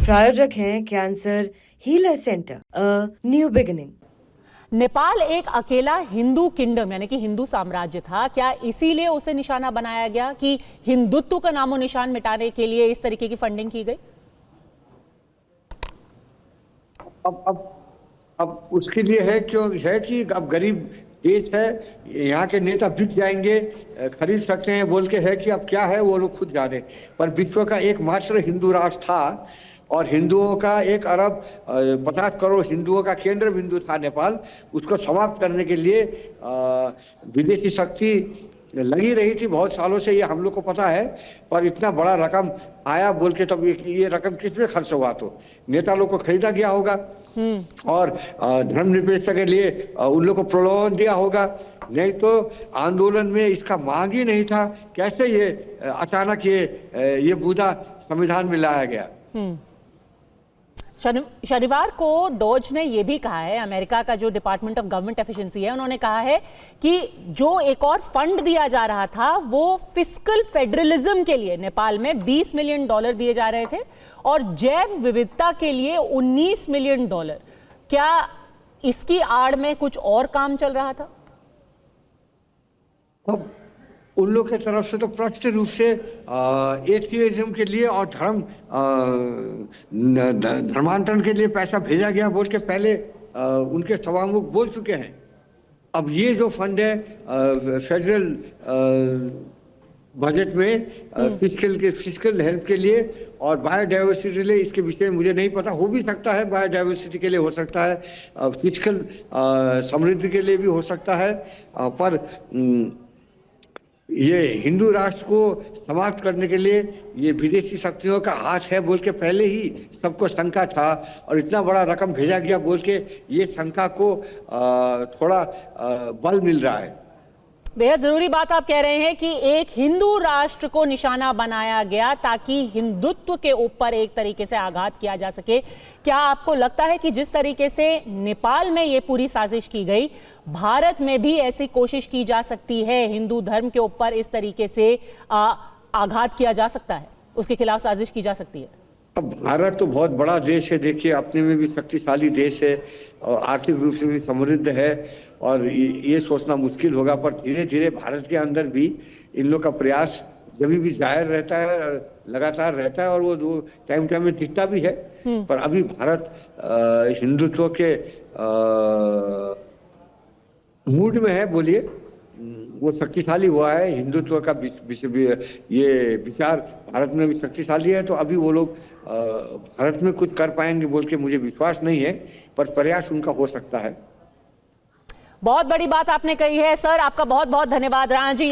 प्रायोजक हैं cancer healer centre, a new beginning. Nepal एक अकेला हिंदू किंगडम यानी कि हिंदू साम्राज्य था। क्या इसीलिए उसे निशाना बनाया गया कि हिंदुत्व का नामो निशान मिटाने के लिए इस तरीके की फंडिंग की गई? अब उसके लिए है क्यों है कि अब गरीब देश है, यहाँ के नेता बिक जाएंगे, खरीद सकते हैं बोल के है कि अब क्या है वो लोग खुद जाने। पर विश्व का एकमात्र हिंदू राष्ट्र था और हिंदुओं का 1 अरब 50 करोड़ हिंदुओं का केंद्र बिंदु था नेपाल। उसको समाप्त करने के लिए विदेशी शक्ति लगी रही थी बहुत सालों से, ये हम लोग को पता है। पर इतना बड़ा रकम आया बोल के तब ये रकम किस में खर्च हुआ? तो नेता लोग को खरीदा गया होगा और धर्मनिरपेक्षता के लिए उन लोग को प्रलोभन दिया होगा, नहीं तो आंदोलन में इसका मांग ही नहीं था। कैसे ये अचानक ये मुद्दा संविधान में लाया गया? शनिवार को डॉज ने यह भी कहा है, अमेरिका का जो डिपार्टमेंट ऑफ गवर्नमेंट एफिशिएंसी है, उन्होंने कहा है कि जो एक और फंड दिया जा रहा था वो फिस्कल फेडरलिज्म के लिए नेपाल में $20 मिलियन दिए जा रहे थे और जैव विविधता के लिए $19 मिलियन। क्या इसकी आड़ में कुछ और काम चल रहा था? उन लोग की तरफ से तो प्रत्यक्ष रूप से एथियज्म के लिए और धर्मांतरण के लिए पैसा भेजा गया बोल के पहले उनके सभामुख बोल चुके हैं। अब ये जो फंड है फेडरल बजट में फिस्कल हेल्प के लिए और बायोडाइवर्सिटी के लिए, इसके विषय में मुझे नहीं पता। हो भी सकता है बायोडाइवर्सिटी के लिए, हो सकता है फिस्कल समृद्धि के लिए भी हो सकता है। पर ये हिंदू राष्ट्र को समाप्त करने के लिए ये विदेशी शक्तियों का हाथ है बोल के पहले ही सबको शंका था और इतना बड़ा रकम भेजा गया बोल के ये शंका को थोड़ा बल मिल रहा है। बेहद जरूरी बात आप कह रहे हैं कि एक हिंदू राष्ट्र को निशाना बनाया गया ताकि हिंदुत्व के ऊपर एक तरीके से आघात किया जा सके। क्या आपको लगता है कि जिस तरीके से नेपाल में ये पूरी साजिश की गई, भारत में भी ऐसी कोशिश की जा सकती है, हिंदू धर्म के ऊपर इस तरीके से आघात किया जा सकता है, उसके खिलाफ साजिश की जा सकती है? अब भारत तो बहुत बड़ा देश है, देखिए अपने में भी शक्तिशाली देश है और आर्थिक रूप से भी समृद्ध है और ये सोचना मुश्किल होगा। पर धीरे धीरे भारत के अंदर भी इन लोग का प्रयास जब भी जाहिर रहता है, लगातार रहता है और वो टाइम टाइम में दिखता भी है। पर अभी भारत हिंदुत्व के मूड में है, बोलिए, वो शक्तिशाली हुआ है। हिंदुत्व का ये विचार भारत में भी शक्तिशाली है, तो अभी वो लोग भारत में कुछ कर पाएंगे बोल के मुझे विश्वास नहीं है, पर प्रयास उनका हो सकता है। बहुत बड़ी बात आपने कही है सर, आपका बहुत बहुत धन्यवाद राणा जी।